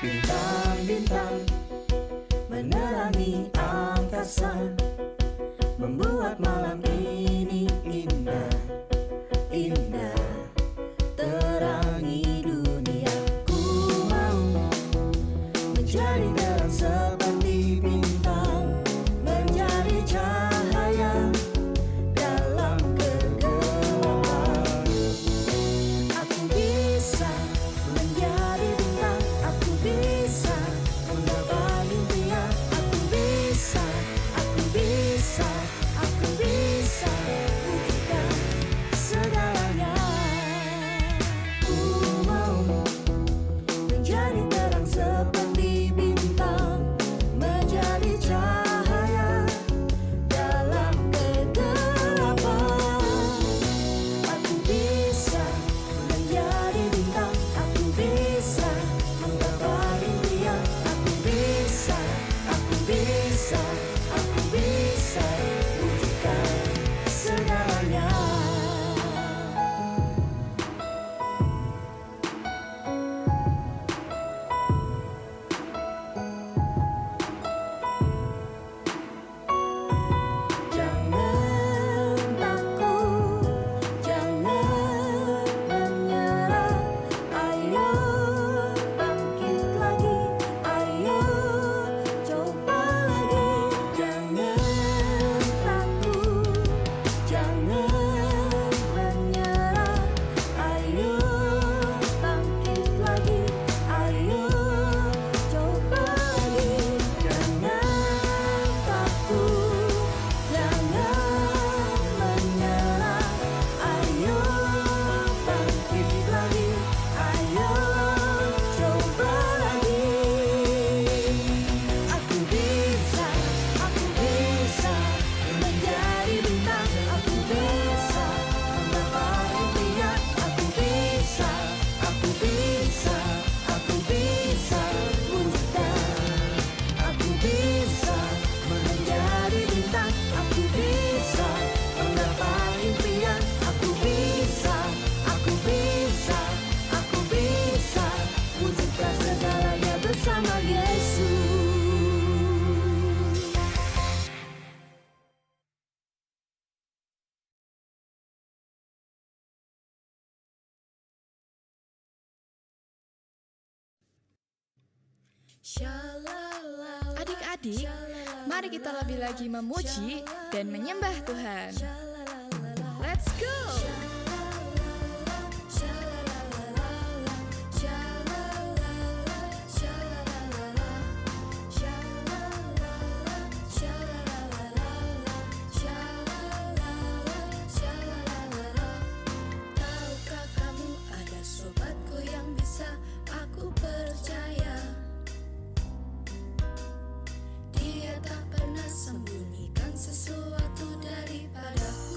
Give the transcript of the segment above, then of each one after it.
Bintang-bintang menerangi angkasa, membuat malam ini indah, indah. Terangi dunia. Ku mau menjadi terang seperti bintang, menjadi cahaya dalam kegelapan. Aku bisa menjadi bintang, aku bisa menggapai impian. Aku bisa, aku bisa, aku bisa wujudkan segalanya. Ku mau menjadi terang seperti bintang, menjadi cahaya dalam kegelapan. Aku bisa menjadi bintang, aku bisa menggapai impian. Aku bisa, aku bisa, aku bisa wujudkan segalanya. Jangan takut, jangan menyerah. Ayo bangkit lagi, ayo coba lagi. Jangan takut, jangan menyerah. Ayo bangkit lagi, ayo coba lagi. Jangan takut, jangan menyerah. Ayo bangkit lagi, ayo coba lagi. Aku bisa menjadi bintang. Aku bisa menggapai impian. Aku bisa, aku bisa, aku bisa wujudkan. Aku bisa menjadi bintang. Aku bisa menggapai impian. Aku bisa, aku bisa, aku bisa wujudkan segalanya bersama Yesus. Adik-adik, mari kita lebih lagi memuji dan menyembah Tuhan. Let's go! Tahukah kamu ada sobatku yang bisa aku percaya? Dia tak pernah sembunyikan sesuatu daripadaku.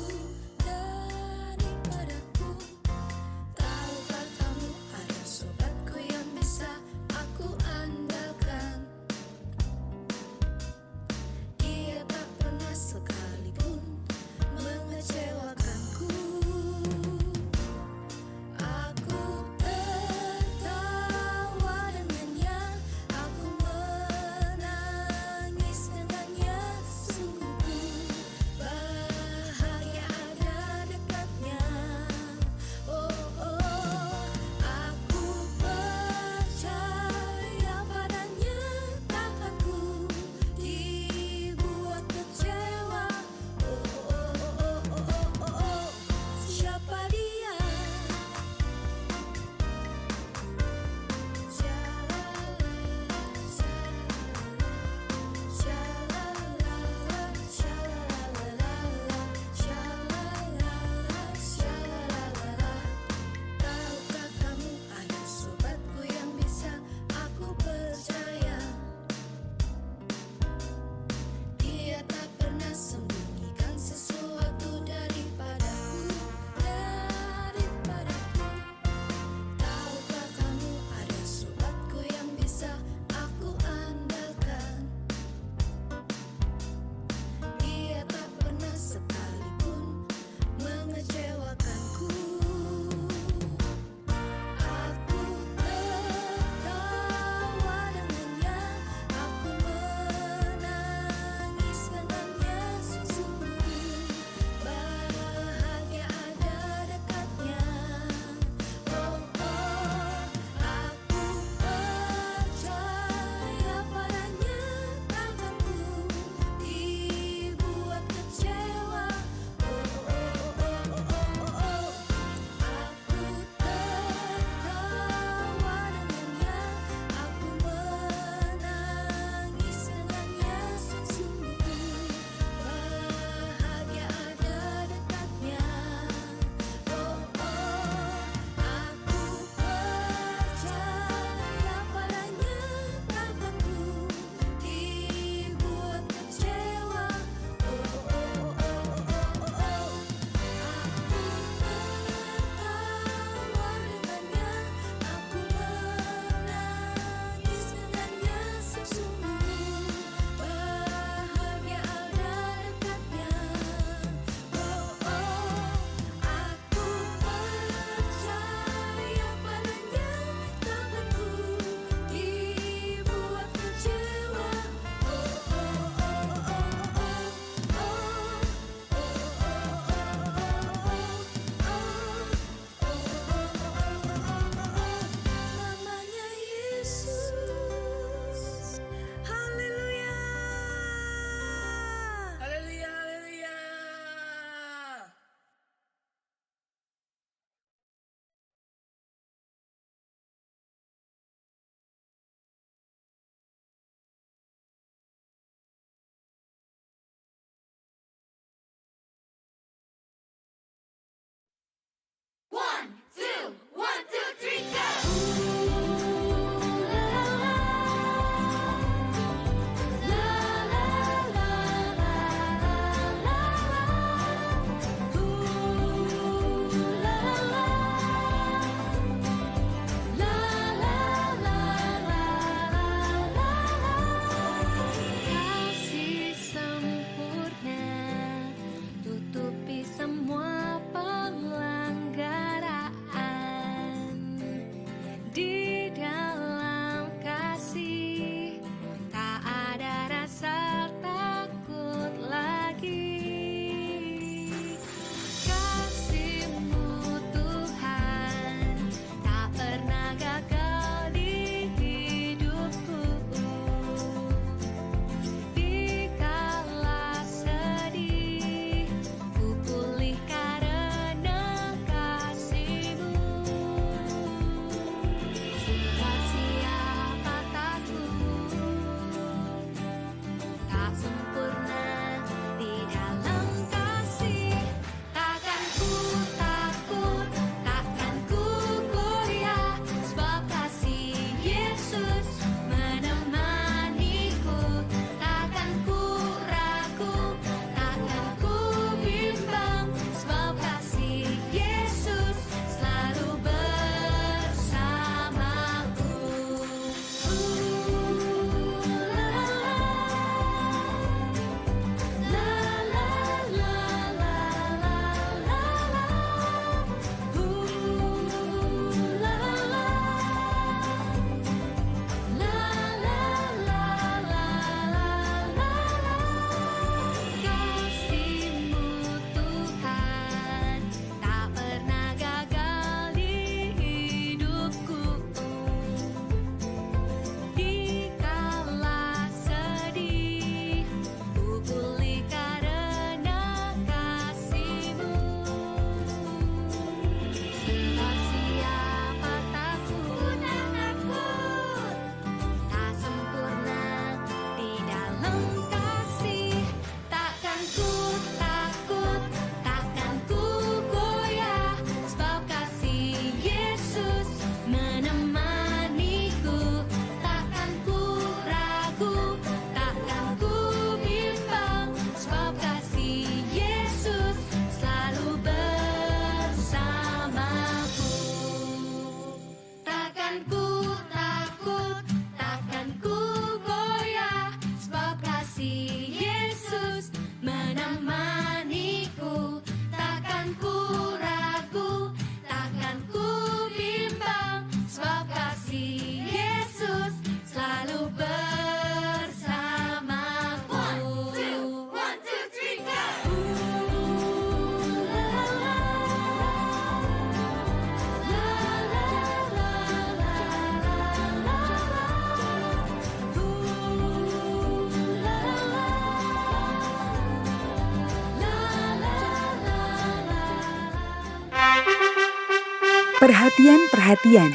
Perhatian,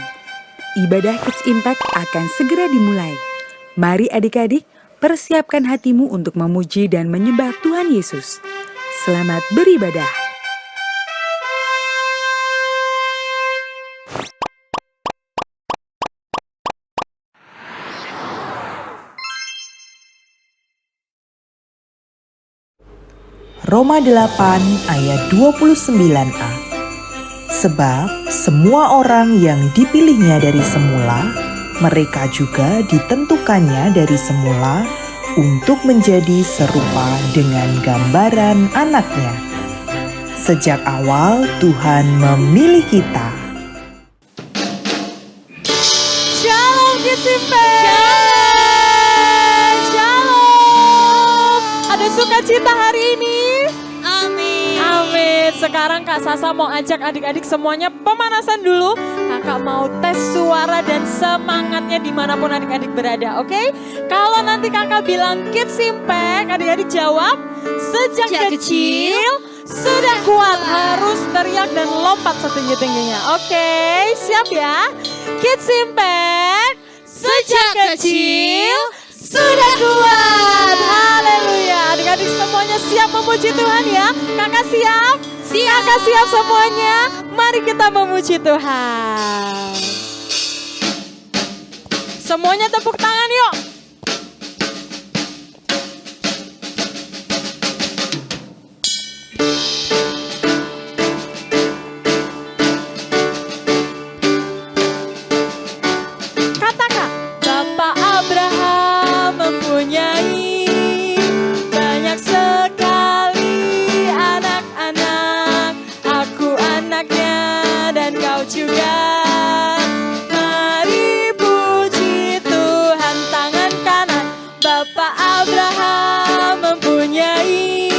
ibadah Kids Impact akan segera dimulai. Mari adik-adik, persiapkan hatimu untuk memuji dan menyembah Tuhan Yesus. Selamat beribadah. Roma 8 ayat 29a. Sebab semua orang yang dipilihnya dari semula, mereka juga ditentukannya dari semula untuk menjadi serupa dengan gambaran anaknya. Sejak awal Tuhan memilih kita. Shalom Kids Impact. Shalom. Ada sukacita hari ini? Amin. Amin. Sekarang Kak Sasa mau ajak adik-adik semuanya pemanasan dulu. Kakak mau tes suara dan semangatnya dimanapun adik-adik berada, oke? Kalau nanti kakak bilang Kids Impact, adik-adik jawab sejak kecil sudah kuat, harus teriak dan lompat setinggi-tingginya. Oke, siap ya? Kids Impact, sejak kecil sudah kuat. Haleluya. Adik-adik semuanya siap memuji Tuhan ya? Kakak siap? Siap. Kakak siap semuanya? Mari kita memuji Tuhan. Semuanya tepuk tangan yuk. Katakan, Bapak Abraham mempunyai banyak sekali anak-anak. Aku anaknya dan kau juga. Mari puji Tuhan, tangan kanan. Bapak Abraham mempunyai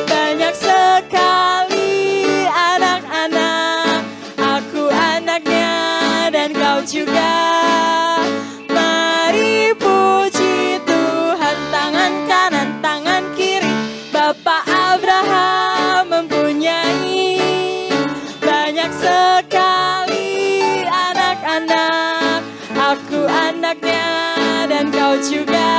banyak sekali anak-anak. Aku anaknya dan kau juga. Mari puji Tuhan, tangan kanan, tangan kiri. Bapak Abraham mempunyai banyak sekali anak-anak. Aku anaknya dan kau juga.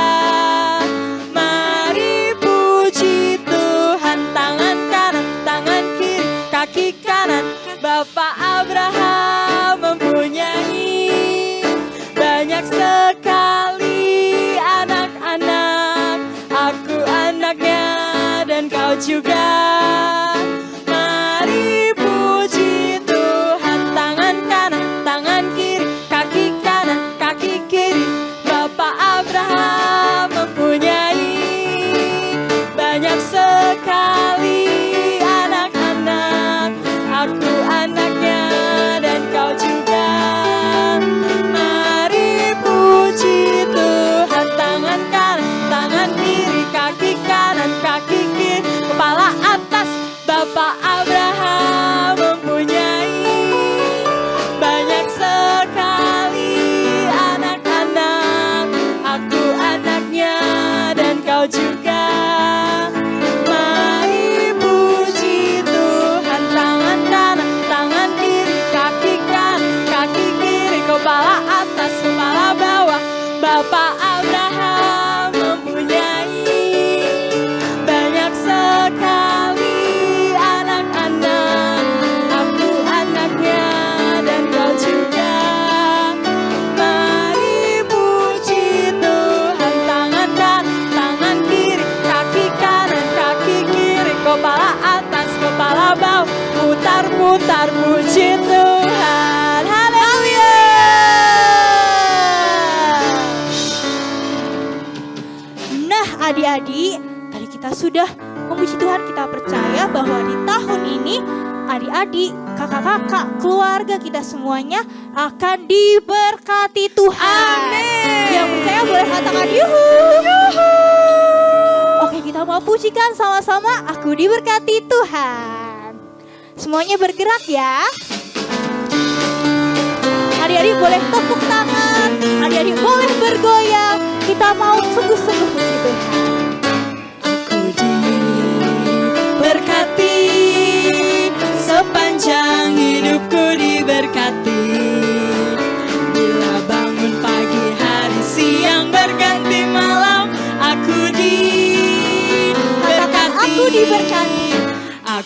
Mari puji Tuhan, tangan kanan, tangan kiri, kaki kanan. Bapak Abraham mempunyai banyak sekali anak-anak. Aku anaknya dan kau juga. Mari puji Tuhan, tangan kanan, tangan kiri, kaki kanan, kaki kiri. Bapak Abraham mempunyai banyak sekali anak-anak. Aku anaknya dan kau juga. Mari puji Tuhan, tangan kanan, tangan kiri, kaki kanan, kaki kiri, kepala atas. Bapak Abraham mempunyai banyak sekali anak-anak. Aku anaknya dan kau juga. Mari puji Tuhan, tangan kanan, tangan kiri, kaki kanan, kaki kiri, kepala atas, kepala bawah. Bapak Abraham mempunyai banyak sekali anak-anak. Aku anaknya dan kau juga. Mari puji Tuhan, tangan kanan, tangan kiri, kaki kanan, kaki kiri, kepala atas, kepala bawah. Putar-putar puji Tuhan. Haleluya. Nah adik-adik, tadi kita sudah memuji Tuhan, kita percaya bahwa di tahun ini adik-adik, kakak-kakak, keluarga kita semuanya akan diberkati Tuhan. Amin. Yang percaya boleh katakan yuhu. Oke, kita mau pujikan sama-sama, aku diberkati Tuhan. Semuanya bergerak ya. Adik-adik boleh tepuk tangan, adik-adik boleh bergoyang. Kita mau sungguh-sungguh puji Tuhan. Aku diberkati, sepanjang hidupku diberkati.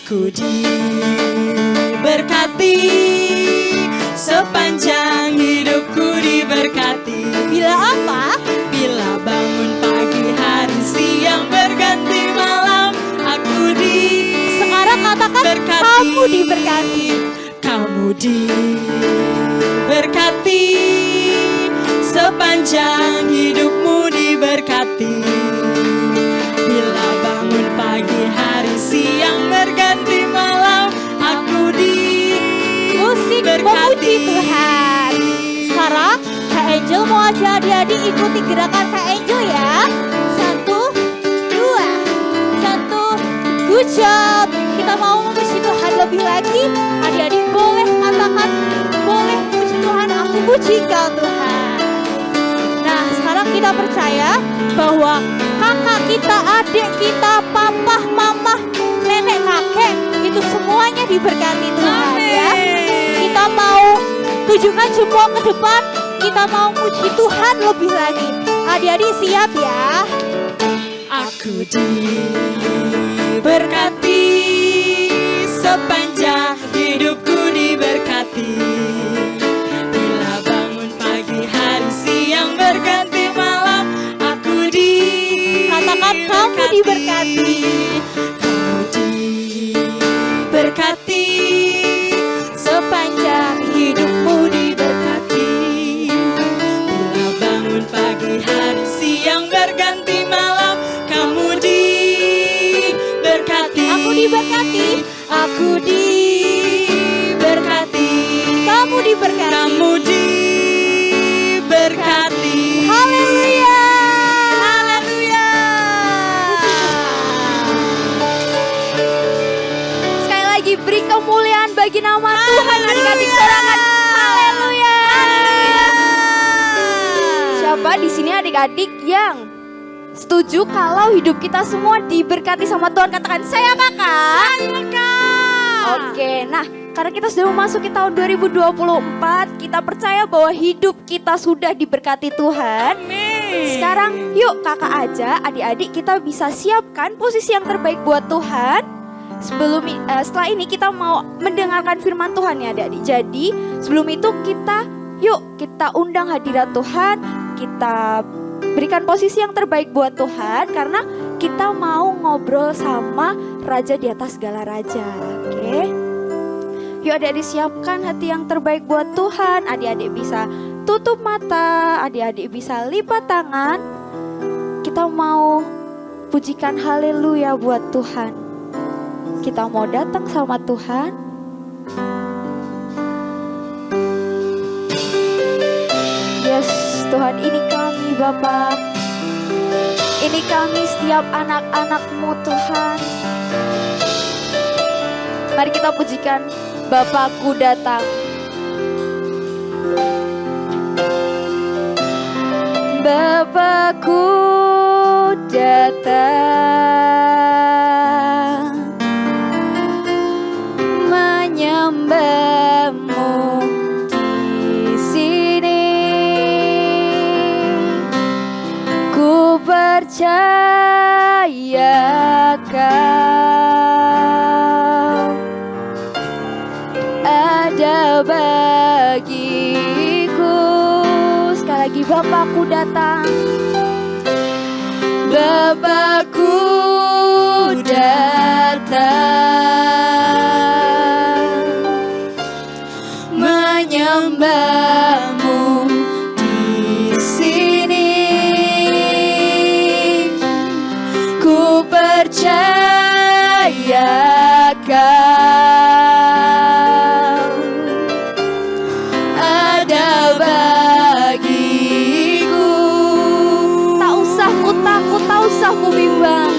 Aku diberkati, sepanjang hidupku diberkati. Bila apa? Bila bangun pagi, hari, siang, berganti malam, aku Sekarang katakan diberkati. kamu diberkati. Kamu diberkati, sepanjang hidupmu diberkati. Bila bangun pagi, hari, siang, berganti malam, aku Musik memuji diberkati. Tuhan. Sekarang Kak Angel mau ajak adik-adik ikuti gerakan Kak Angel ya. 1, 2, 1. Good job. Kita mau memuji Tuhan lebih lagi. Adik-adik boleh katakan, boleh memuji Tuhan. Aku puji Kau Tuhan. Nah, sekarang kita percaya bahwa kakak kita, adik kita, papa, mama, nenek, kakek itu semuanya diberkati Tuhan ya. Kita mau tujukan jempol ke depan, kita mau puji Tuhan lebih lagi. Adik-adik siap ya? Aku diberkati, sepanjang hidupku diberkati. Bila bangun pagi, hari, siang, berganti malam, aku Katakan kamu diberkati. Kamu diberkati, Sepanjang hidupmu diberkati. Bila bangun pagi, hari, siang, berganti malam, kamu diberkati. Aku diberkati. Aku diberkati. Kamu diberkati. Kamu diberkati. Haleluya. Haleluya. Sekali lagi beri kemuliaan bagi nama Tuhan. Adik-adik sorangan. Haleluya. Siapa di sini adik-adik yang setuju kalau hidup kita semua diberkati sama Tuhan? Katakan saya kakak. Saya Kak. Oke, nah karena kita sudah memasuki tahun 2024, kita percaya bahwa hidup kita sudah diberkati Tuhan. Amin. Sekarang yuk kakak aja, adik-adik kita bisa siapkan posisi yang terbaik buat Tuhan. Setelah ini kita mau mendengarkan firman Tuhan ya adik-adik. Jadi sebelum itu kita undang hadirat Tuhan, kita berikan posisi yang terbaik buat Tuhan karena kita mau ngobrol sama Raja di atas segala raja. Oke. Yuk adik-adik siapkan hati yang terbaik buat Tuhan. Adik-adik bisa tutup mata, adik-adik bisa lipat tangan. Kita mau pujikan haleluya buat Tuhan. Kita mau datang sama Tuhan. Yes, Tuhan, ini kami Bapa. Ini kami setiap anak-anak-Mu Tuhan. Mari kita pujikan Bapakku datang. Bapakku datang, menyembah-Mu di sini. Ku percaya Kau ada bagiku. Sekali lagi Bapakku datang. Bapakku datang, menyembah-Mu di sini. Ku percaya Kau ada bagiku. Tak usah ku takut, tak usah ku bimbang,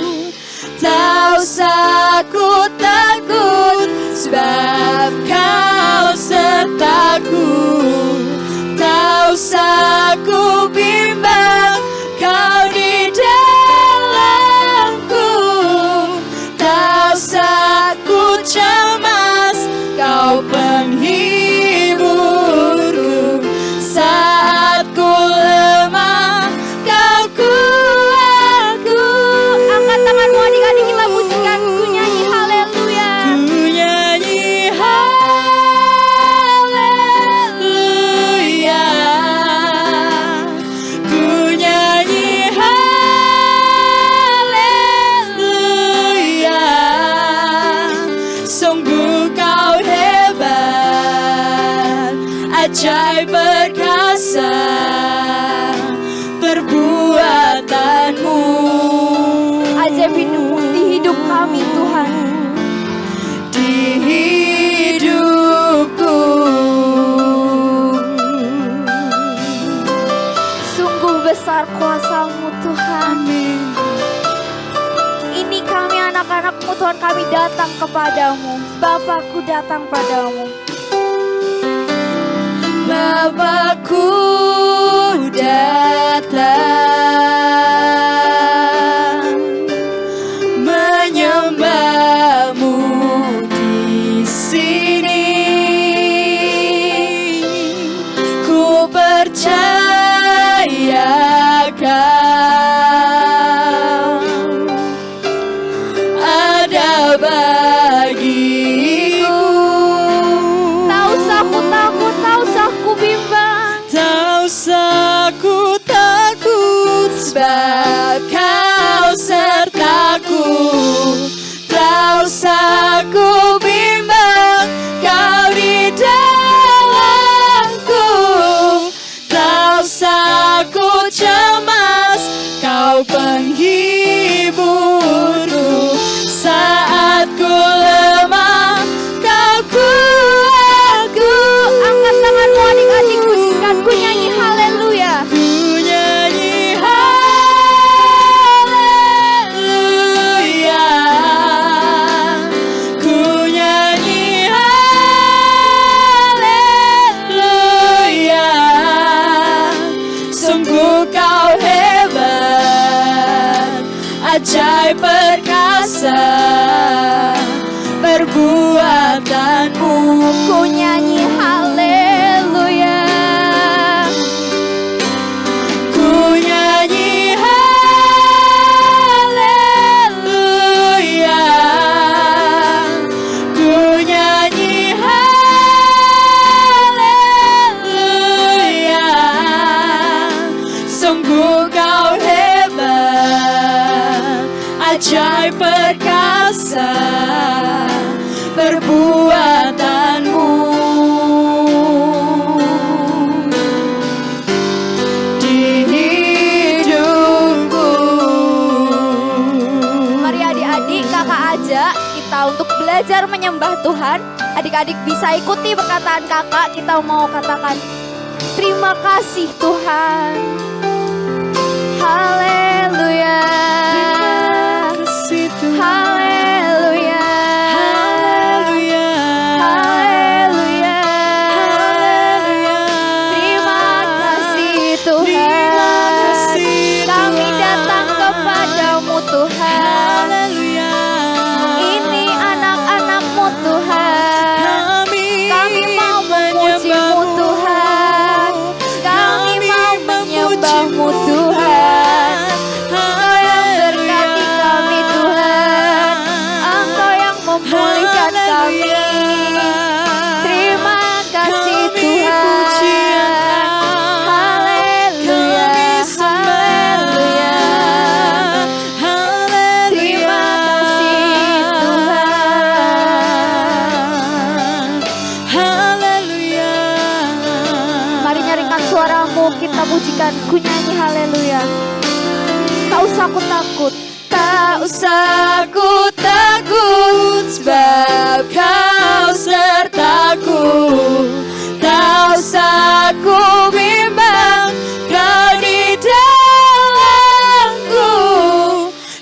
tak usah ku takut, sebab Kau sertaku. Tak usah ku bimbang, Kau di dalamku. Tak usah ku cemas, Kau penghiburku. Saat ku lemah, Kau kuatku. Angkat tanganmu adik-adik, kita pujikan, ku nyanyi haleluya. Ku ajaib perkasa perbuatanmu. Ajaib di hidup kami Tuhan. Di hidupku Sungguh besar kuasa-Mu Tuhan. Ini kami anak-anak-Mu Tuhan, kami datang kepadamu. Bapakku datang padamu. Bapakku datang menyembahmu di sini. Ku percaya Kau ada bagiku. Tak usah ku takut, tak usah ku bimbang. Tak usah ku takut, sebab Kau sertaku. Tak usah ku bimbang, Kau di dalamku. Tak usah ku cemas, Kau penghiburku. Saat ku lemah, Kau kuatku. Angkat tanganmu adik-adik, pujikan, ku nyanyi haleluya. Ku nyanyi haleluya. Ku nyanyi haleluya. Sungguh Kau hebat, ajaib perkasa perbuatanmu. Ku nyanyi haleluya. Ku nyanyi haleluya. Ku nyanyi haleluya. Sungguh Kau hebat, ajaib perkasa perbuatanmu. Di hidupku. Mari adik-adik, kakak ajak kita untuk belajar menyembah Tuhan. Adik-adik bisa ikuti perkataan kakak. Kita mau katakan terima kasih Tuhan. Haleluya. Haleluya. Haleluya. Terima kasih Tuhan. Kami datang kepadamu Tuhan. Ini anak-anak-Mu Tuhan. Kami mau memuji-Mu Tuhan. Kami mau menyembah-Mu Tuhan. Engkau yang berkati kami Tuhan. Engkau yang memulihkan kami. Terima kasih Tuhan. Haleluya. Haleluya. Terima kasih Tuhan. Mari nyaringkan suaramu, kita pujikan, ku nyanyi haleluya. Tak usah ku takut, tak usah ku takut, sebab Kau sertaku. Tak usah ku bimbang, Kau di dalamku.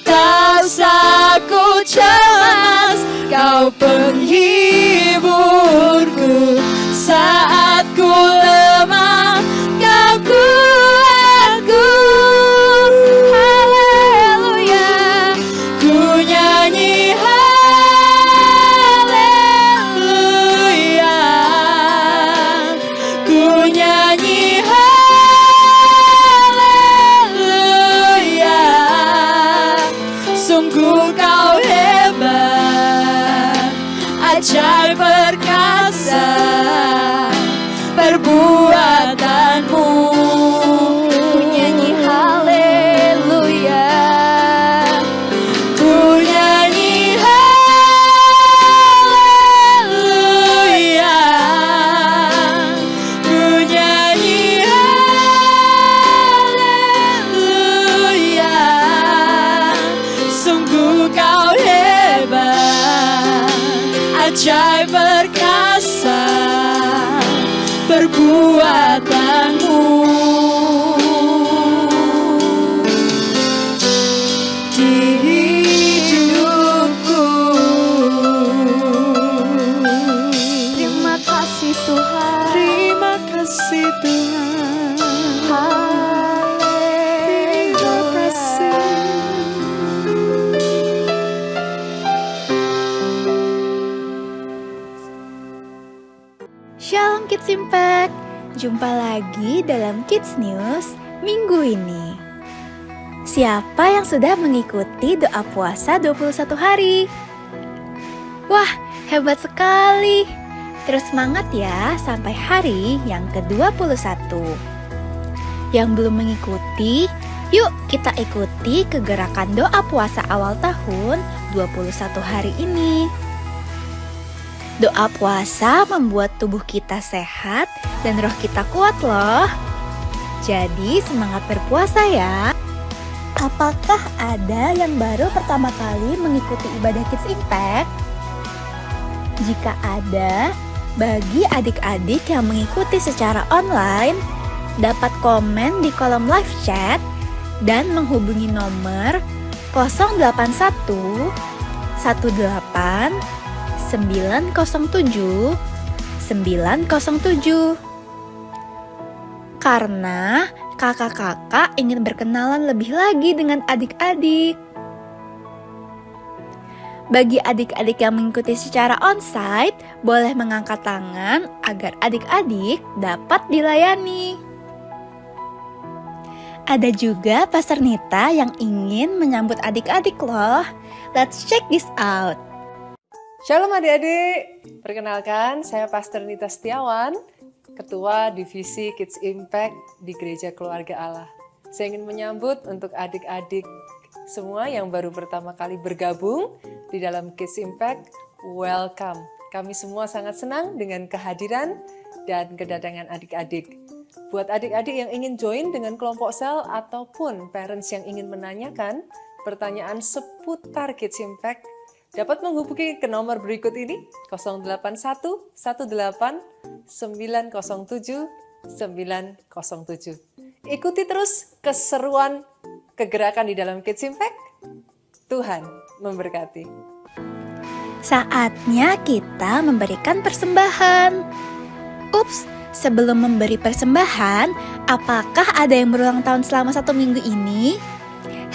Tak usah ku cemas, Kau penghiburku. Saat ku lemah, Kau kuatku. Haleluya. Ku nyanyi haleluya. Ku nyanyi haleluya. Sungguh Kau hebat, ajaib ajaib perkasa perbuatanmu di hidupku. Terima kasih Tuhan. Terima kasih Tuhan. Terima kasih. Shalom Kids Impact, jumpa lagi dalam Kids News minggu ini. Siapa yang sudah mengikuti doa puasa 21 hari? Wah, hebat sekali. Terus semangat ya sampai hari yang ke-21. Yang belum mengikuti, yuk kita ikuti kegerakan doa puasa awal tahun 21 hari ini. Doa puasa membuat tubuh kita sehat dan roh kita kuat loh. Jadi semangat berpuasa ya. Apakah ada yang baru pertama kali mengikuti ibadah Kids Impact? Jika ada, bagi adik-adik yang mengikuti secara online, dapat komen di kolom live chat dan menghubungi nomor 081 18 907 907. Karena kakak-kakak ingin berkenalan lebih lagi dengan adik-adik. Bagi adik-adik yang mengikuti secara onsite, boleh mengangkat tangan agar adik-adik dapat dilayani. Ada juga Pastor Nita yang ingin menyambut adik-adik loh. Let's check this out. Shalom adik-adik, perkenalkan saya Pastor Nita Setiawan, Ketua Divisi Kids Impact di Gereja Keluarga Allah. Saya ingin menyambut untuk adik-adik semua yang baru pertama kali bergabung di dalam Kids Impact, welcome. Kami semua sangat senang dengan kehadiran dan kedatangan adik-adik. Buat adik-adik yang ingin join dengan kelompok sel ataupun parents yang ingin menanyakan pertanyaan seputar Kids Impact, dapat menghubungi ke nomor berikut ini 081 18 907 907. Ikuti terus keseruan kegerakan di dalam Kids Impact. Tuhan memberkati. Saatnya kita memberikan persembahan. Ups, sebelum memberi persembahan, apakah ada yang berulang tahun selama 1 minggu ini?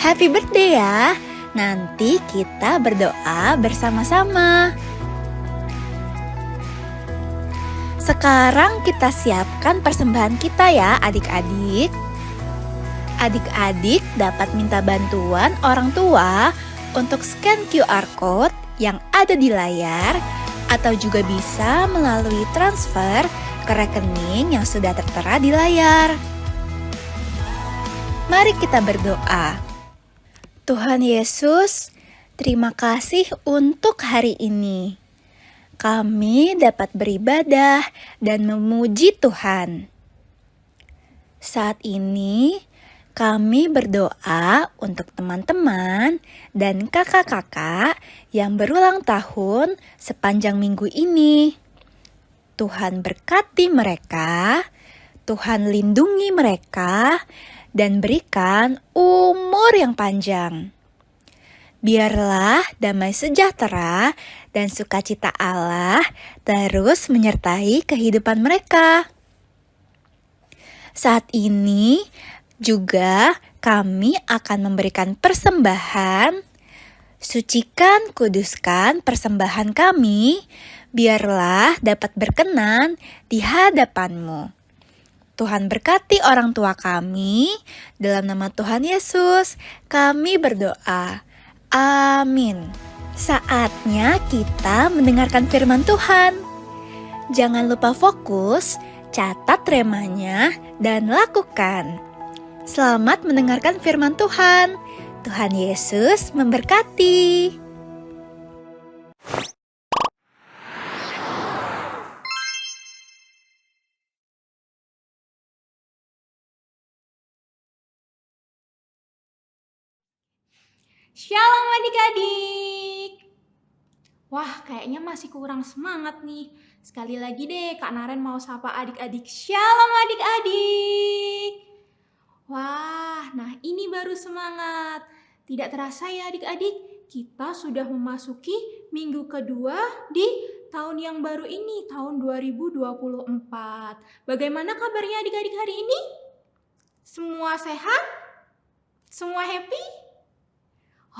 Happy birthday ya! Nanti kita berdoa bersama-sama. Sekarang kita siapkan persembahan kita ya adik-adik. Adik-adik dapat minta bantuan orang tua untuk scan QR code yang ada di layar atau juga bisa melalui transfer ke rekening yang sudah tertera di layar. Mari kita berdoa. Tuhan Yesus, terima kasih untuk hari ini. Kami dapat beribadah dan memuji Tuhan. Saat ini, kami berdoa untuk teman-teman dan kakak-kakak yang berulang tahun sepanjang minggu ini. Tuhan berkati mereka, Tuhan lindungi mereka, dan berikan umur yang panjang. Biarlah damai sejahtera dan sukacita Allah terus menyertai kehidupan mereka. Saat ini juga kami akan memberikan persembahan. Sucikan, kuduskan persembahan kami, biarlah dapat berkenan di hadapan-Mu. Tuhan berkati orang tua kami, dalam nama Tuhan Yesus kami berdoa. Amin. Saatnya kita mendengarkan firman Tuhan. Jangan lupa fokus, catat remanya, dan lakukan. Selamat mendengarkan firman Tuhan. Tuhan Yesus memberkati. Shalom adik-adik. Wah, kayaknya masih kurang semangat nih. Sekali lagi deh, Kak Naren mau sapa adik-adik. Shalom adik-adik. Wah, nah ini baru semangat. Tidak terasa ya adik-adik, kita sudah memasuki minggu kedua di tahun yang baru ini, tahun 2024. Bagaimana kabarnya adik-adik hari ini? Semua sehat? Semua happy?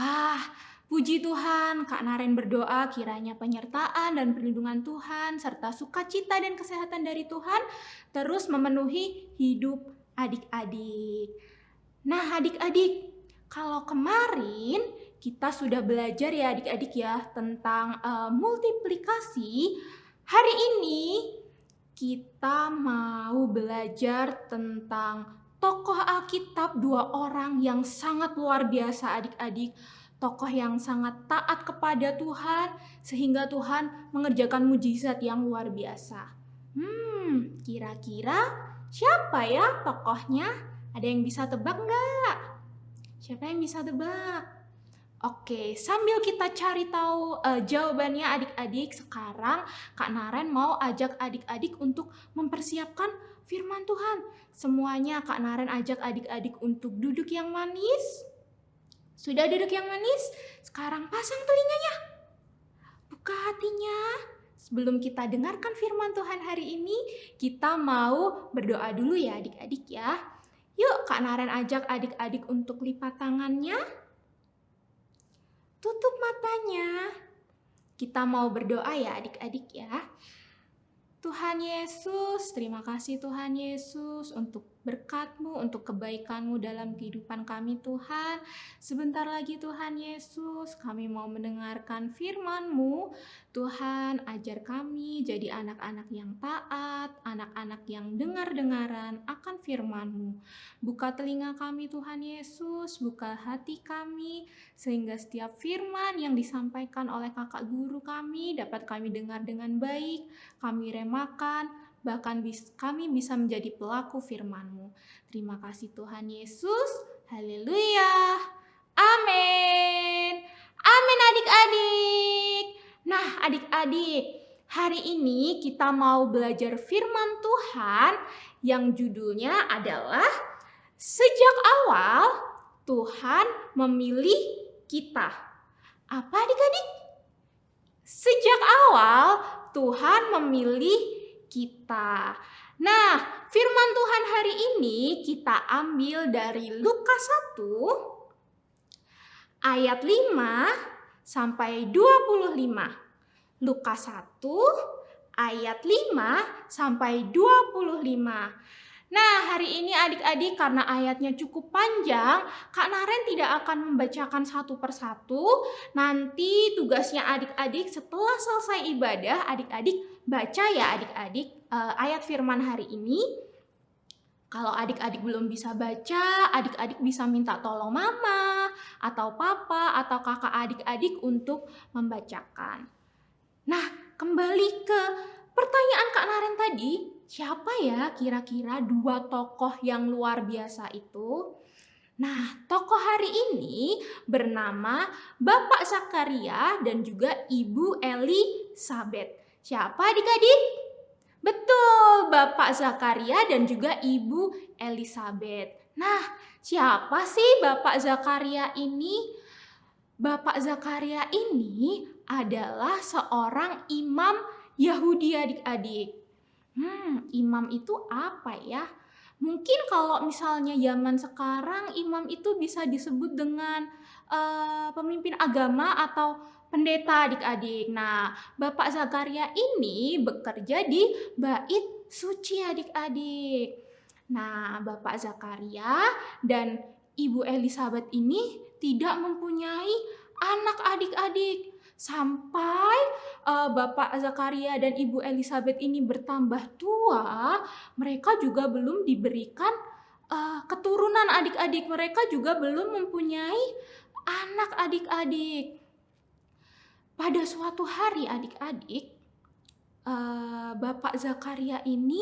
Wah, puji Tuhan, Kak Naren berdoa kiranya penyertaan dan perlindungan Tuhan serta sukacita dan kesehatan dari Tuhan terus memenuhi hidup adik-adik. Nah adik-adik, kalau kemarin kita sudah belajar ya adik-adik ya tentang multiplikasi, hari ini kita mau belajar tentang tokoh Alkitab, 2 orang yang sangat luar biasa adik-adik. Tokoh yang sangat taat kepada Tuhan sehingga Tuhan mengerjakan mujizat yang luar biasa. Kira-kira siapa ya tokohnya? Ada yang bisa tebak nggak? Siapa yang bisa tebak? Oke, sambil kita cari tahu jawabannya adik-adik, sekarang Kak Naren mau ajak adik-adik untuk mempersiapkan firman Tuhan. Semuanya Kak Naren ajak adik-adik untuk duduk yang manis. Sudah duduk yang manis? Sekarang pasang telinganya. Buka hatinya. Sebelum kita dengarkan firman Tuhan hari ini, kita mau berdoa dulu ya adik-adik ya. Yuk Kak Naren ajak adik-adik untuk lipat tangannya. Tutup matanya. Kita mau berdoa ya adik-adik ya. Tuhan Yesus, terima kasih Tuhan Yesus untuk berkat-Mu, untuk kebaikan-Mu dalam kehidupan kami Tuhan. Sebentar lagi Tuhan Yesus, kami mau mendengarkan firman-Mu. Tuhan, ajar kami jadi anak-anak yang taat, anak-anak yang dengar-dengaran akan firman-Mu. Buka telinga kami Tuhan Yesus, buka hati kami, sehingga setiap firman yang disampaikan oleh kakak guru kami dapat kami dengar dengan baik, kami remakan, bahkan kami bisa menjadi pelaku firman-Mu. Terima kasih Tuhan Yesus. Haleluya. Amin. Amin adik-adik. Nah adik-adik, hari ini kita mau belajar firman Tuhan yang judulnya adalah Sejak Awal Tuhan Memilih Kita. Apa adik-adik? Sejak awal Tuhan memilih kita. Nah, firman Tuhan hari ini kita ambil dari Lukas 1 ayat 5 sampai 25. Lukas 1 ayat 5 sampai 25. Nah, hari ini adik-adik karena ayatnya cukup panjang, Kak Naren tidak akan membacakan satu persatu. Nanti tugasnya adik-adik setelah selesai ibadah, adik-adik baca ya adik-adik ayat firman hari ini. Kalau adik-adik belum bisa baca, adik-adik bisa minta tolong mama atau papa atau kakak adik-adik untuk membacakan. Nah, kembali ke pertanyaan Kak Naren tadi, siapa ya kira-kira 2 tokoh yang luar biasa itu? Nah, tokoh hari ini bernama Bapak Zakaria dan juga Ibu Elisabet. Siapa adik-adik? Betul, Bapak Zakaria dan juga Ibu Elisabet. Nah, siapa sih Bapak Zakaria ini? Bapak Zakaria ini adalah seorang imam Yahudi adik-adik. Imam itu apa ya? Mungkin kalau misalnya zaman sekarang imam itu bisa disebut dengan pemimpin agama atau pendeta adik-adik. Nah, Bapak Zakaria ini bekerja di bait suci adik-adik. Nah, Bapak Zakaria dan Ibu Elisabet ini tidak mempunyai anak adik-adik. Sampai Bapak Zakaria dan Ibu Elisabet ini bertambah tua, mereka juga belum diberikan keturunan adik-adik. Mereka juga belum mempunyai anak adik-adik. Pada suatu hari adik-adik, Bapak Zakaria ini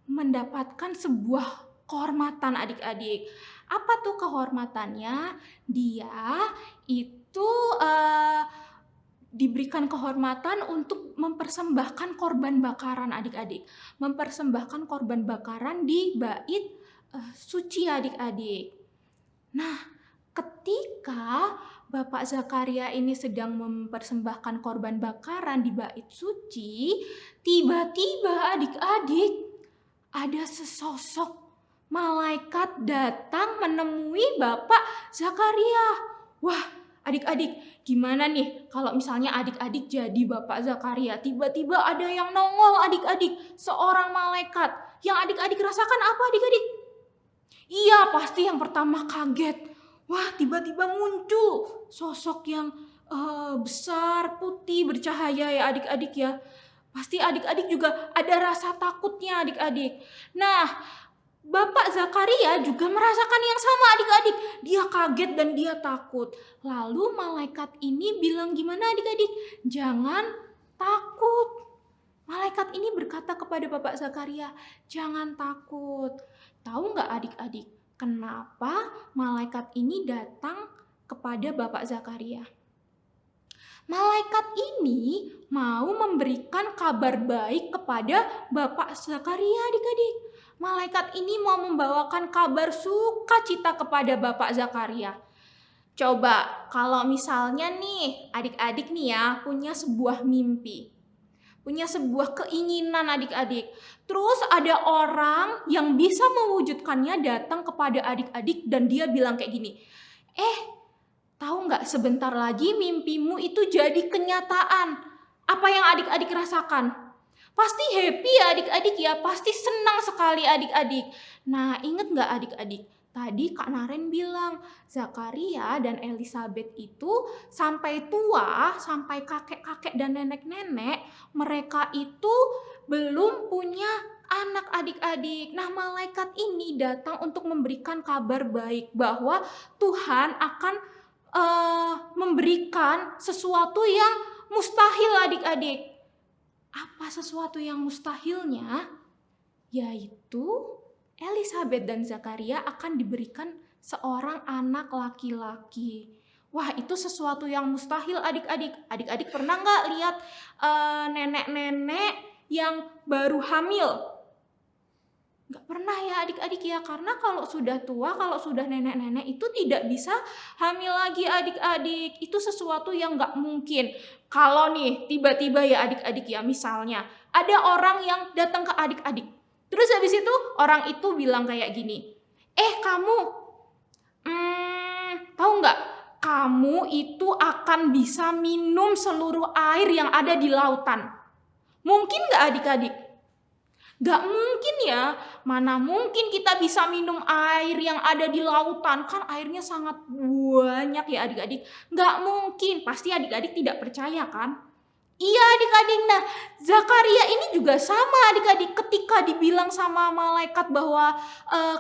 mendapatkan sebuah kehormatan adik-adik. Apa tuh kehormatannya? Dia itu diberikan kehormatan untuk mempersembahkan korban bakaran adik-adik. Mempersembahkan korban bakaran di bait suci adik-adik. Nah, ketika Bapak Zakaria ini sedang mempersembahkan korban bakaran di bait suci, tiba-tiba adik-adik ada sesosok malaikat datang menemui Bapak Zakaria. Wah, adik-adik, gimana nih kalau misalnya adik-adik jadi Bapak Zakaria? Tiba-tiba ada yang nongol adik-adik, seorang malaikat. Yang adik-adik rasakan apa adik-adik? Iya, pasti yang pertama kaget. Wah, tiba-tiba muncul sosok yang besar, putih, bercahaya ya adik-adik ya. Pasti adik-adik juga ada rasa takutnya adik-adik. Nah, Bapak Zakaria juga merasakan yang sama adik-adik. Dia kaget dan dia takut. Lalu malaikat ini bilang gimana adik-adik? Jangan takut. Malaikat ini berkata kepada Bapak Zakaria, jangan takut. Tahu nggak adik-adik, kenapa malaikat ini datang kepada Bapak Zakaria? Malaikat ini mau memberikan kabar baik kepada Bapak Zakaria adik-adik. Malaikat ini mau membawakan kabar sukacita kepada Bapak Zakaria. Coba kalau misalnya nih adik-adik nih ya punya sebuah mimpi. Punya sebuah keinginan adik-adik. Terus ada orang yang bisa mewujudkannya datang kepada adik-adik dan dia bilang kayak gini. Tahu nggak sebentar lagi mimpimu itu jadi kenyataan. Apa yang adik-adik rasakan? Pasti happy ya adik-adik ya. Pasti senang sekali adik-adik. Nah ingat nggak adik-adik? Tadi Kak Naren bilang Zakaria dan Elizabeth itu sampai tua, sampai kakek-kakek dan nenek-nenek, mereka itu belum punya anak adik-adik. Nah malaikat ini datang untuk memberikan kabar baik bahwa Tuhan akan memberikan sesuatu yang mustahil adik-adik. Apa sesuatu yang mustahilnya? Yaitu Elizabeth dan Zakaria akan diberikan seorang anak laki-laki. Wah, itu sesuatu yang mustahil adik-adik. Adik-adik pernah nggak lihat nenek-nenek yang baru hamil? Nggak pernah ya adik-adik ya, karena kalau sudah tua, kalau sudah nenek-nenek itu tidak bisa hamil lagi adik-adik. Itu sesuatu yang nggak mungkin. Kalau nih tiba-tiba ya adik-adik ya, misalnya ada orang yang datang ke adik-adik. Terus habis itu orang itu bilang kayak gini, kamu tahu nggak? Kamu itu akan bisa minum seluruh air yang ada di lautan. Mungkin nggak adik-adik? Nggak mungkin ya. Mana mungkin kita bisa minum air yang ada di lautan? Kan airnya sangat banyak ya adik-adik. Nggak mungkin. Pasti adik-adik tidak percaya kan? Iya adik-adik, nah Zakaria ini juga sama adik-adik. Ketika dibilang sama malaikat bahwa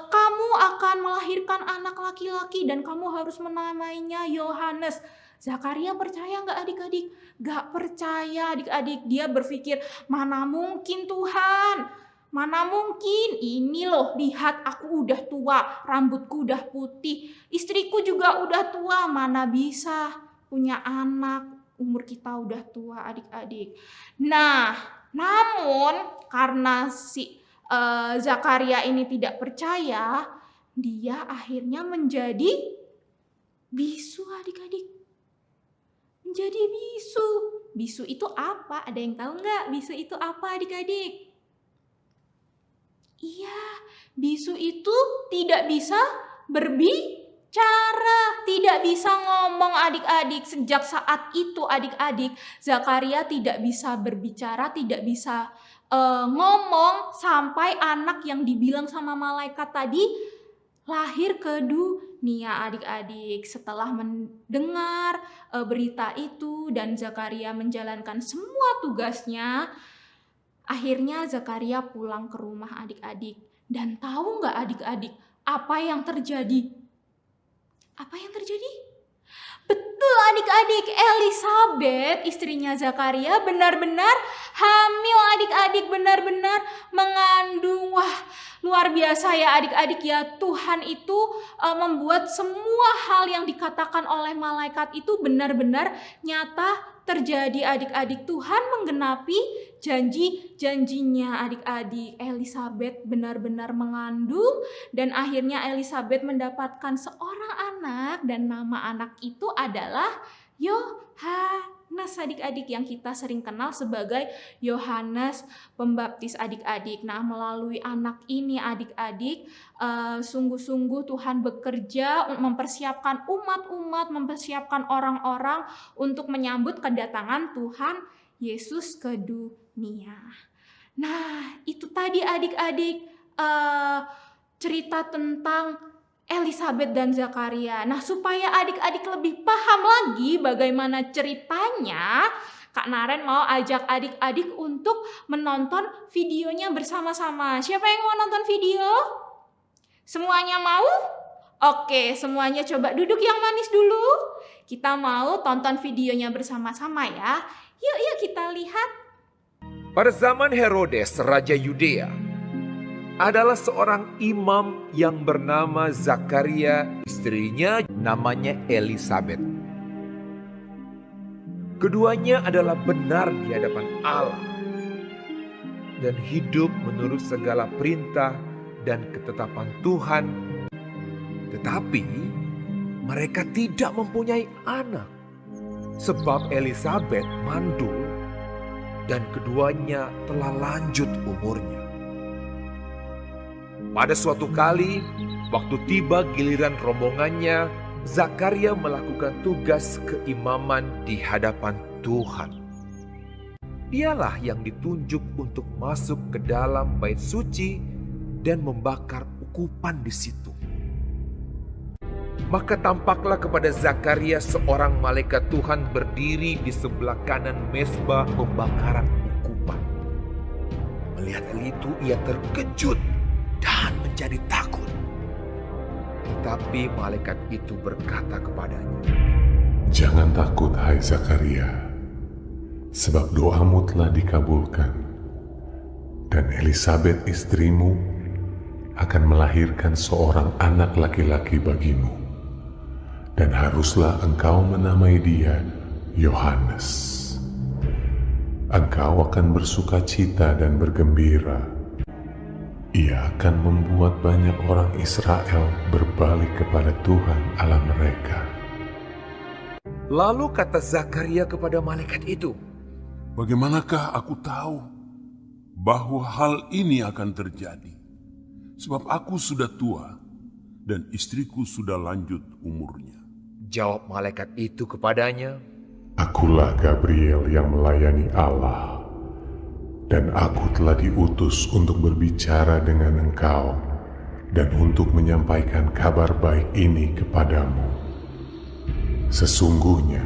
kamu akan melahirkan anak laki-laki dan kamu harus menamainya Yohanes. Zakaria percaya nggak adik-adik? Nggak percaya adik-adik. Dia berpikir mana mungkin Tuhan, mana mungkin. Ini loh lihat aku udah tua, rambutku udah putih, istriku juga udah tua, mana bisa punya anak. Umur kita udah tua adik-adik. Nah, namun karena si Zakaria ini tidak percaya, dia akhirnya menjadi bisu adik-adik. Menjadi bisu. Bisu itu apa? Ada yang tahu nggak bisu itu apa adik-adik? Iya, bisu itu tidak bisa berbicara, tidak bisa ngomong adik-adik. Sejak saat itu adik-adik, Zakaria tidak bisa berbicara, tidak bisa ngomong sampai anak yang dibilang sama malaikat tadi lahir ke dunia adik-adik. Setelah mendengar berita itu dan Zakaria menjalankan semua tugasnya, akhirnya Zakaria pulang ke rumah adik-adik. Dan tahu nggak adik-adik apa yang terjadi? Apa yang terjadi? Betul adik-adik, Elisabet istrinya Zakaria benar-benar hamil adik-adik, benar-benar mengandung. Wah, luar biasa ya adik-adik ya. Tuhan itu membuat semua hal yang dikatakan oleh malaikat itu benar-benar nyata terjadi adik-adik. Tuhan menggenapi janji-janjinya adik-adik. Elisabet benar-benar mengandung dan akhirnya Elisabet mendapatkan seorang anak dan nama anak itu adalah Yohanes adik-adik, yang kita sering kenal sebagai Yohanes Pembaptis adik-adik. Nah, melalui anak ini adik-adik, sungguh-sungguh Tuhan bekerja mempersiapkan umat-umat, mempersiapkan orang-orang untuk menyambut kedatangan Tuhan Yesus ke dunia. Nah, itu tadi adik-adik cerita tentang Elisabet dan Zakaria. Nah, supaya adik-adik lebih paham lagi bagaimana ceritanya, Kak Naren mau ajak adik-adik untuk menonton videonya bersama-sama. Siapa yang mau nonton video? Semuanya mau? Oke, semuanya coba duduk yang manis dulu. Kita mau tonton videonya bersama-sama ya. Yuk kita lihat. Pada zaman Herodes, Raja Yudea, adalah seorang imam yang bernama Zakaria, istrinya namanya Elisabet. Keduanya adalah benar di hadapan Allah dan hidup menurut segala perintah dan ketetapan Tuhan. Tetapi mereka tidak mempunyai anak sebab Elisabet mandul dan keduanya telah lanjut umurnya. Pada suatu kali, waktu tiba giliran rombongannya, Zakaria melakukan tugas keimaman di hadapan Tuhan. Dialah yang ditunjuk untuk masuk ke dalam bait suci dan membakar ukupan di situ. Maka tampaklah kepada Zakaria seorang malaikat Tuhan berdiri di sebelah kanan mezbah pembakaran ukupan. Melihat hal itu, ia terkejut dan menjadi takut. Tetapi malaikat itu berkata kepadanya, "Jangan takut, hai Zakaria, sebab doamu telah dikabulkan, dan Elisabet istrimu akan melahirkan seorang anak laki-laki bagimu, dan haruslah engkau menamai dia Yohanes. Engkau akan bersukacita dan bergembira. Ia akan membuat banyak orang Israel berbalik kepada Tuhan Allah mereka." Lalu kata Zakaria kepada malaikat itu, "Bagaimanakah aku tahu bahwa hal ini akan terjadi? Sebab aku sudah tua dan istriku sudah lanjut umurnya." Jawab malaikat itu kepadanya, "Akulah Gabriel yang melayani Allah, dan aku telah diutus untuk berbicara dengan engkau dan untuk menyampaikan kabar baik ini kepadamu. Sesungguhnya,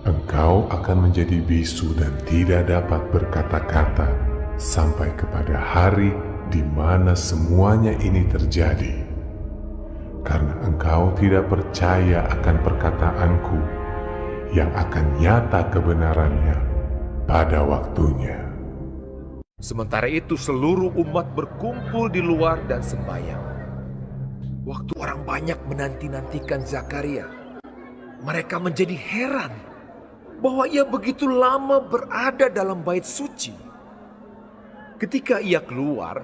engkau akan menjadi bisu dan tidak dapat berkata-kata sampai kepada hari di mana semuanya ini terjadi, karena engkau tidak percaya akan perkataanku yang akan nyata kebenarannya pada waktunya." Sementara itu seluruh umat berkumpul di luar dan sembahyang. Waktu orang banyak menanti-nantikan Zakaria, mereka menjadi heran bahwa ia begitu lama berada dalam bait suci. Ketika ia keluar,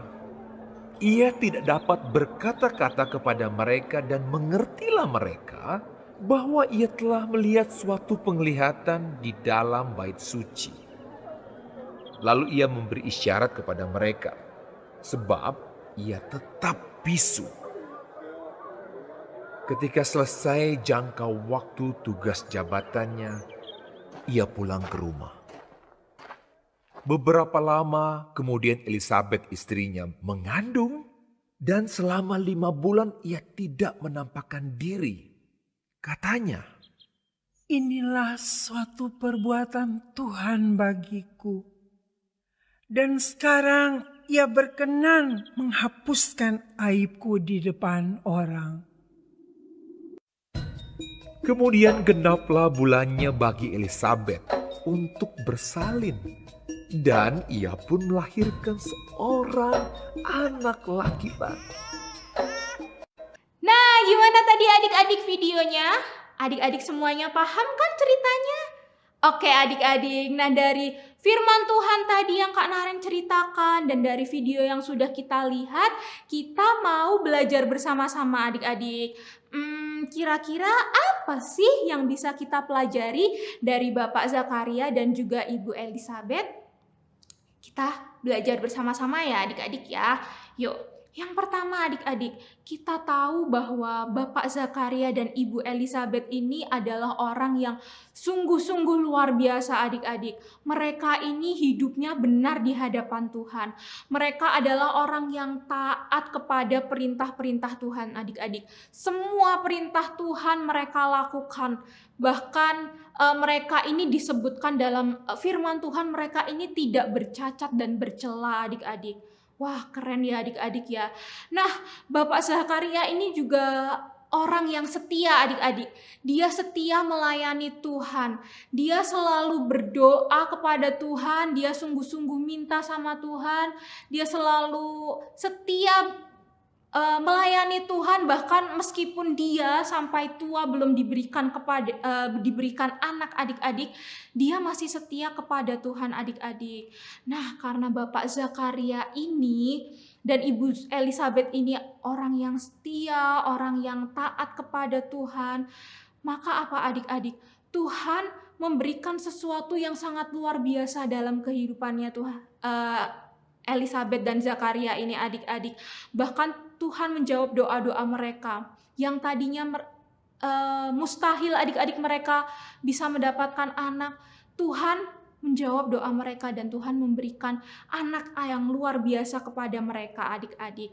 ia tidak dapat berkata-kata kepada mereka dan mengertilah mereka bahwa ia telah melihat suatu penglihatan di dalam bait suci. Lalu ia memberi isyarat kepada mereka, sebab ia tetap bisu. Ketika selesai jangkau waktu tugas jabatannya, ia pulang ke rumah. Beberapa lama kemudian Elisabet istrinya mengandung, dan selama 5 bulan ia tidak menampakkan diri. Katanya, "Inilah suatu perbuatan Tuhan bagiku. Dan sekarang ia berkenan menghapuskan aibku di depan orang." Kemudian genaplah bulannya bagi Elisabet untuk bersalin, dan ia pun melahirkan seorang anak laki-laki. Nah, gimana tadi adik-adik videonya? Adik-adik semuanya paham kan ceritanya? Oke adik-adik, nah dari firman Tuhan tadi yang Kak Naren ceritakan dan dari video yang sudah kita lihat, kita mau belajar bersama-sama adik-adik. Kira-kira apa sih yang bisa kita pelajari dari Bapak Zakaria dan juga Ibu Elisabet? Kita belajar bersama-sama ya adik-adik ya. Yuk. Yang pertama adik-adik, kita tahu bahwa Bapak Zakaria dan Ibu Elisabet ini adalah orang yang sungguh-sungguh luar biasa adik-adik. Mereka ini hidupnya benar di hadapan Tuhan. Mereka adalah orang yang taat kepada perintah-perintah Tuhan adik-adik. Semua perintah Tuhan mereka lakukan. Bahkan mereka ini disebutkan dalam firman Tuhan, mereka ini tidak bercacat dan bercela adik-adik. Wah, keren ya adik-adik ya. Nah, Bapak Zakaria ini juga orang yang setia adik-adik. Dia setia melayani Tuhan. Dia selalu berdoa kepada Tuhan. Dia sungguh-sungguh minta sama Tuhan. Dia selalu setia melayani Tuhan, bahkan meskipun dia sampai tua belum diberikan anak adik-adik, dia masih setia kepada Tuhan adik-adik. Nah, karena Bapak Zakaria ini dan Ibu Elisabet ini orang yang setia, orang yang taat kepada Tuhan, maka apa adik-adik? Tuhan memberikan sesuatu yang sangat luar biasa dalam kehidupannya Tuhan. Elisabet dan Zakaria ini adik-adik. Bahkan Tuhan menjawab doa-doa mereka yang tadinya mustahil adik-adik mereka bisa mendapatkan anak. Tuhan menjawab doa mereka dan Tuhan memberikan anak yang luar biasa kepada mereka adik-adik.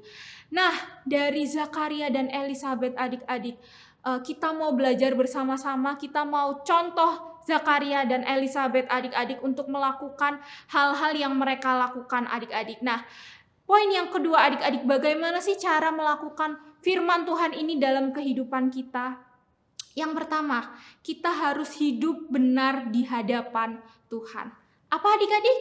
Nah, dari Zakaria dan Elisabet adik-adik, kita mau belajar bersama-sama, kita mau contoh Zakaria dan Elisabet adik-adik untuk melakukan hal-hal yang mereka lakukan adik-adik. Nah, poin yang kedua adik-adik, bagaimana sih cara melakukan firman Tuhan ini dalam kehidupan kita? Yang pertama, kita harus hidup benar di hadapan Tuhan. Apa adik-adik?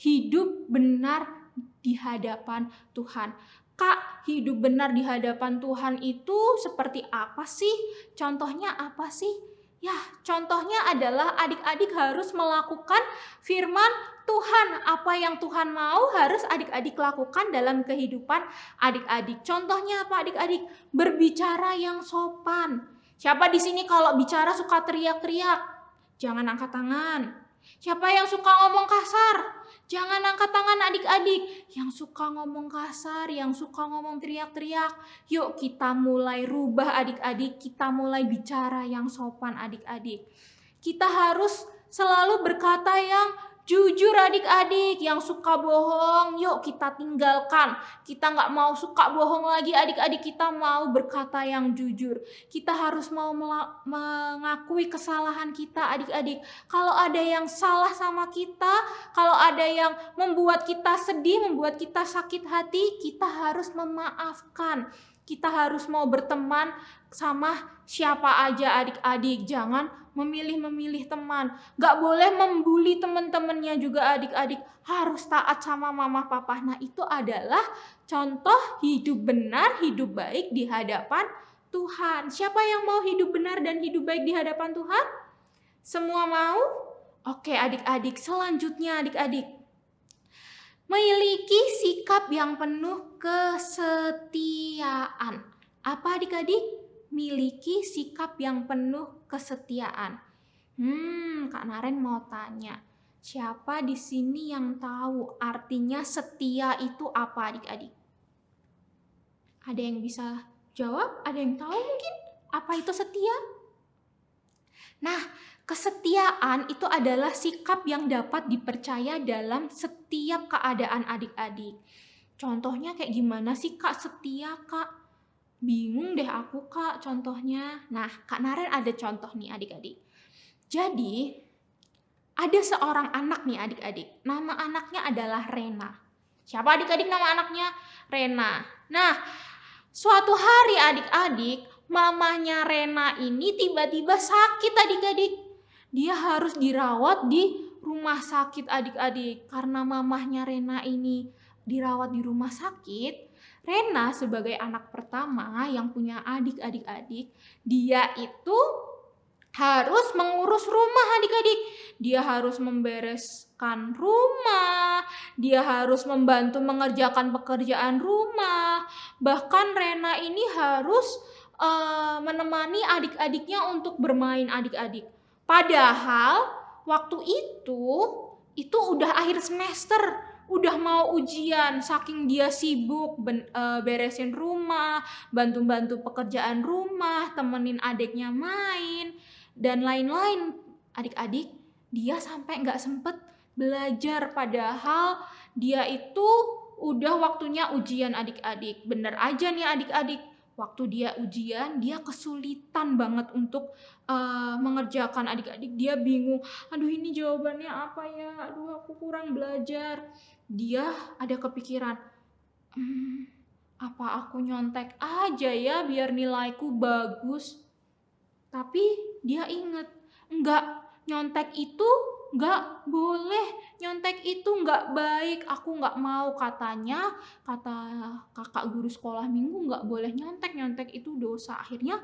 Hidup benar di hadapan Tuhan. Kak, hidup benar di hadapan Tuhan itu seperti apa sih? Contohnya apa sih? Ya, contohnya adalah adik-adik harus melakukan firman Tuhan. Apa yang Tuhan mau harus adik-adik lakukan dalam kehidupan adik-adik. Contohnya apa adik-adik? Berbicara yang sopan. Siapa di sini kalau bicara suka teriak-teriak? Jangan angkat tangan. Siapa yang suka ngomong kasar? Jangan angkat tangan adik-adik. Yang suka ngomong kasar, yang suka ngomong teriak-teriak. Yuk kita mulai rubah adik-adik. Kita mulai bicara yang sopan adik-adik. Kita harus selalu berkata yang jujur adik-adik. Yang suka bohong, yuk kita tinggalkan. Kita nggak mau suka bohong lagi adik-adik. Kita mau berkata yang jujur. Kita harus mau mengakui kesalahan kita adik-adik. Kalau ada yang salah sama kita, kalau ada yang membuat kita sedih, membuat kita sakit hati, kita harus memaafkan. Kita harus mau berteman sama siapa aja adik-adik. Jangan memilih-memilih teman. Gak boleh membuli teman-temannya juga adik-adik. Harus taat sama mama papa. Nah, itu adalah contoh hidup benar, hidup baik di hadapan Tuhan. Siapa yang mau hidup benar dan hidup baik di hadapan Tuhan? Semua mau? Oke adik-adik, selanjutnya adik-adik. Memiliki sikap yang penuh kesetiaan. Apa adik-adik? Miliki sikap yang penuh kesetiaan. Kak Naren mau tanya, siapa di sini yang tahu artinya setia itu apa adik-adik? Ada yang bisa jawab? Ada yang tahu mungkin apa itu setia? Nah, kesetiaan itu adalah sikap yang dapat dipercaya dalam setiap keadaan adik-adik. Contohnya kayak gimana sih Kak setia Kak? Bingung deh aku Kak contohnya. Nah, Kak Naren ada contoh nih adik-adik. Jadi, ada seorang anak nih adik-adik. Nama anaknya adalah Rena. Siapa adik-adik nama anaknya? Rena. Nah, suatu hari adik-adik mamahnya Rena ini tiba-tiba sakit adik-adik. Dia harus dirawat di rumah sakit adik-adik. Karena mamahnya Rena ini dirawat di rumah sakit, Rena sebagai anak pertama yang punya adik-adik, dia itu harus mengurus rumah adik-adik. Dia harus membereskan rumah, dia harus membantu mengerjakan pekerjaan rumah. Bahkan Rena ini harus menemani adik-adiknya untuk bermain adik-adik. Padahal waktu itu udah akhir semester, udah mau ujian, saking dia sibuk beresin rumah, bantu-bantu pekerjaan rumah, temenin adiknya main, dan lain-lain. Adik-adik, dia sampai nggak sempet belajar, padahal dia itu udah waktunya ujian adik-adik. Bener aja nih adik-adik, waktu dia ujian, dia kesulitan banget untuk mengerjakan adik-adik. Dia bingung, aduh ini jawabannya apa ya, aduh aku kurang belajar. Dia ada kepikiran, apa aku nyontek aja ya biar nilaiku bagus. Tapi dia inget, enggak, nyontek itu enggak boleh, nyontek itu enggak baik, aku enggak mau. Kata kakak guru sekolah minggu enggak boleh nyontek, nyontek itu dosa. Akhirnya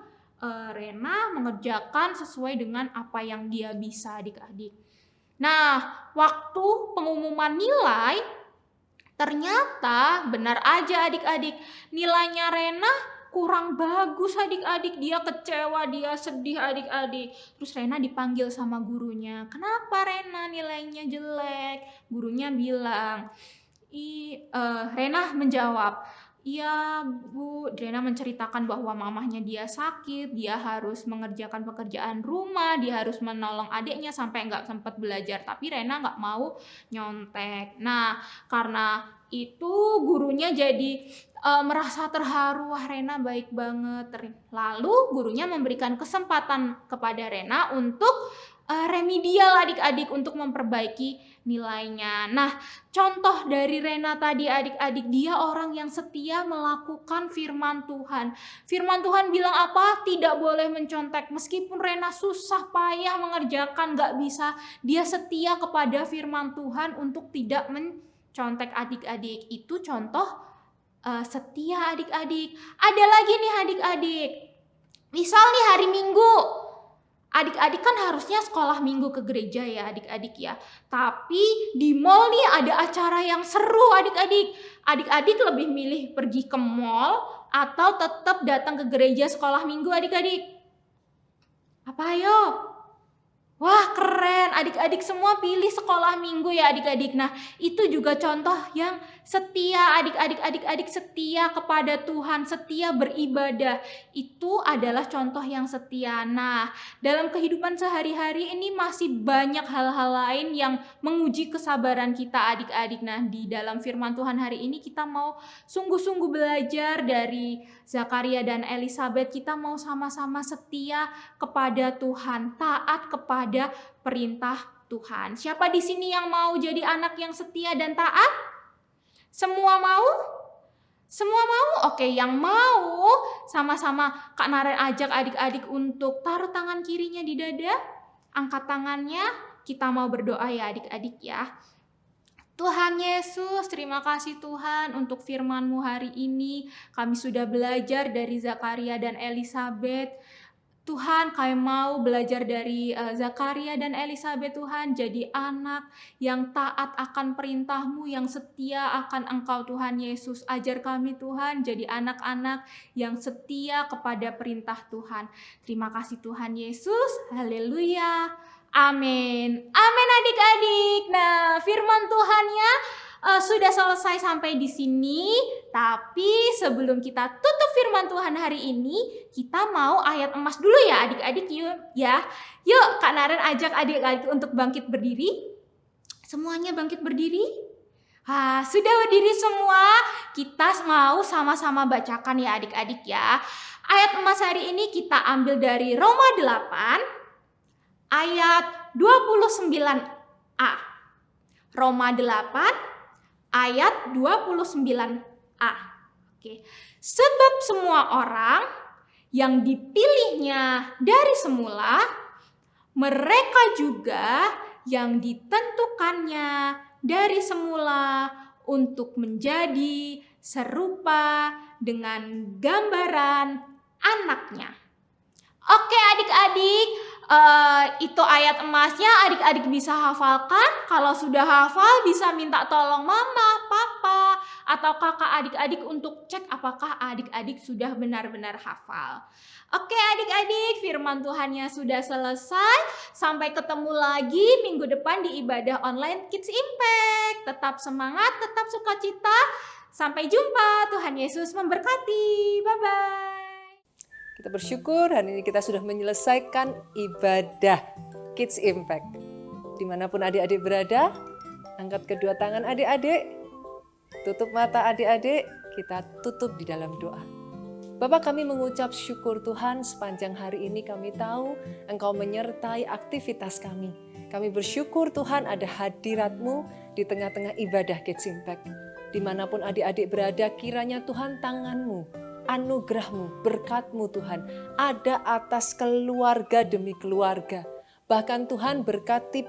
Rena mengerjakan sesuai dengan apa yang dia bisa adik-adik. Nah, waktu pengumuman nilai, ternyata benar aja adik-adik, nilainya Rena kurang bagus adik-adik. Dia kecewa, dia sedih adik-adik. Terus Rena dipanggil sama gurunya. Kenapa Rena nilainya jelek? Gurunya bilang, Rena menjawab, iya Bu. Rena menceritakan bahwa mamahnya dia sakit, dia harus mengerjakan pekerjaan rumah, dia harus menolong adiknya sampai nggak sempat belajar. Tapi Rena nggak mau nyontek. Nah, karena itu gurunya jadi merasa terharu, wah Rena baik banget. Lalu gurunya memberikan kesempatan kepada Rena untuk remedial adik-adik, untuk memperbaiki nilainya. Nah, contoh dari Rena tadi adik-adik, dia orang yang setia melakukan firman Tuhan. Firman Tuhan bilang apa? Tidak boleh mencontek. Meskipun Rena susah payah mengerjakan, gak bisa, dia setia kepada firman Tuhan untuk tidak mencontek adik-adik. Itu contoh setia adik-adik. Ada lagi nih adik-adik, misal nih hari Minggu, adik-adik kan harusnya sekolah minggu ke gereja ya adik-adik ya. Tapi di mall nih ada acara yang seru adik-adik. Adik-adik lebih milih pergi ke mall atau tetap datang ke gereja sekolah minggu adik-adik? Apa ayo? Wah keren, adik-adik semua pilih sekolah minggu ya adik-adik. Nah itu juga contoh yang setia adik-adik setia kepada Tuhan, setia beribadah. Itu adalah contoh yang setia. Nah dalam kehidupan sehari-hari ini masih banyak hal-hal lain yang menguji kesabaran kita adik-adik. Nah di dalam firman Tuhan hari ini kita mau sungguh-sungguh belajar dari Zakaria dan Elisabeth. Kita mau sama-sama setia kepada Tuhan, taat kepada perintah Tuhan. Siapa di sini yang mau jadi anak yang setia dan taat? Semua mau? Semua mau? Oke, yang mau sama-sama Kak Naren ajak adik-adik untuk taruh tangan kirinya di dada. Angkat tangannya, kita mau berdoa ya adik-adik ya. Tuhan Yesus, terima kasih Tuhan untuk firman-Mu hari ini. Kami sudah belajar dari Zakaria dan Elisabeth. Tuhan, kami mau belajar dari Zakaria dan Elisabeth Tuhan, jadi anak yang taat akan perintah-Mu, yang setia akan Engkau Tuhan Yesus. Ajar kami Tuhan, jadi anak-anak yang setia kepada perintah Tuhan. Terima kasih Tuhan Yesus, haleluya, amin. Amin adik-adik. Nah firman Tuhannya sudah selesai sampai di sini. Tapi sebelum kita tutup firman Tuhan hari ini, kita mau ayat emas dulu ya adik-adik yuk ya. Yuk Kak Naren ajak adik-adik untuk bangkit berdiri. Semuanya bangkit berdiri. Sudah berdiri semua. Kita mau sama-sama bacakan ya adik-adik ya. Ayat emas hari ini kita ambil dari Roma 8 ayat 29a. Roma 8 ayat 29a. Oke. Sebab semua orang yang dipilihnya dari semula, mereka juga yang ditentukannya dari semula untuk menjadi serupa dengan gambaran anaknya. Oke adik-adik, itu ayat emasnya adik-adik bisa hafalkan. Kalau sudah hafal bisa minta tolong mama, papa, atau kakak adik-adik untuk cek apakah adik-adik sudah benar-benar hafal. Oke adik-adik, firman Tuhannya sudah selesai. Sampai ketemu lagi minggu depan di ibadah online Kids Impact. Tetap semangat, tetap sukacita. Sampai jumpa, Tuhan Yesus memberkati. Bye-bye. Kita bersyukur hari ini kita sudah menyelesaikan ibadah Kids Impact. Dimanapun adik-adik berada, angkat kedua tangan adik-adik, tutup mata adik-adik, kita tutup di dalam doa. Bapak, kami mengucap syukur Tuhan sepanjang hari ini kami tahu Engkau menyertai aktivitas kami. Kami bersyukur Tuhan ada hadirat-Mu di tengah-tengah ibadah Kids Impact. Dimanapun adik-adik berada, kiranya Tuhan tangan-Mu, anugerah-Mu, berkat-Mu Tuhan ada atas keluarga demi keluarga. Bahkan Tuhan berkati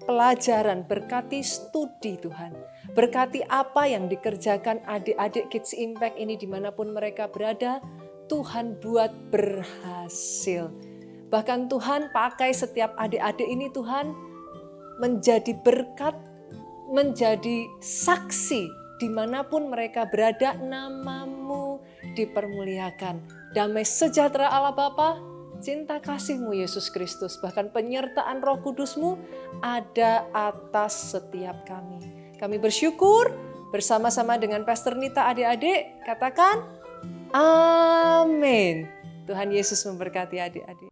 pelajaran, berkati studi Tuhan. Berkati apa yang dikerjakan adik-adik Kids Impact ini dimanapun mereka berada, Tuhan buat berhasil. Bahkan Tuhan pakai setiap adik-adik ini Tuhan menjadi berkat, menjadi saksi dimanapun mereka berada, nama-Mu dipermuliakan. Damai sejahtera Allah Bapa, cinta kasih-Mu Yesus Kristus, bahkan penyertaan Roh Kudus-Mu ada atas setiap kami. Kami bersyukur bersama-sama dengan Pastor Nita adik-adik, katakan amin. Tuhan Yesus memberkati adik-adik.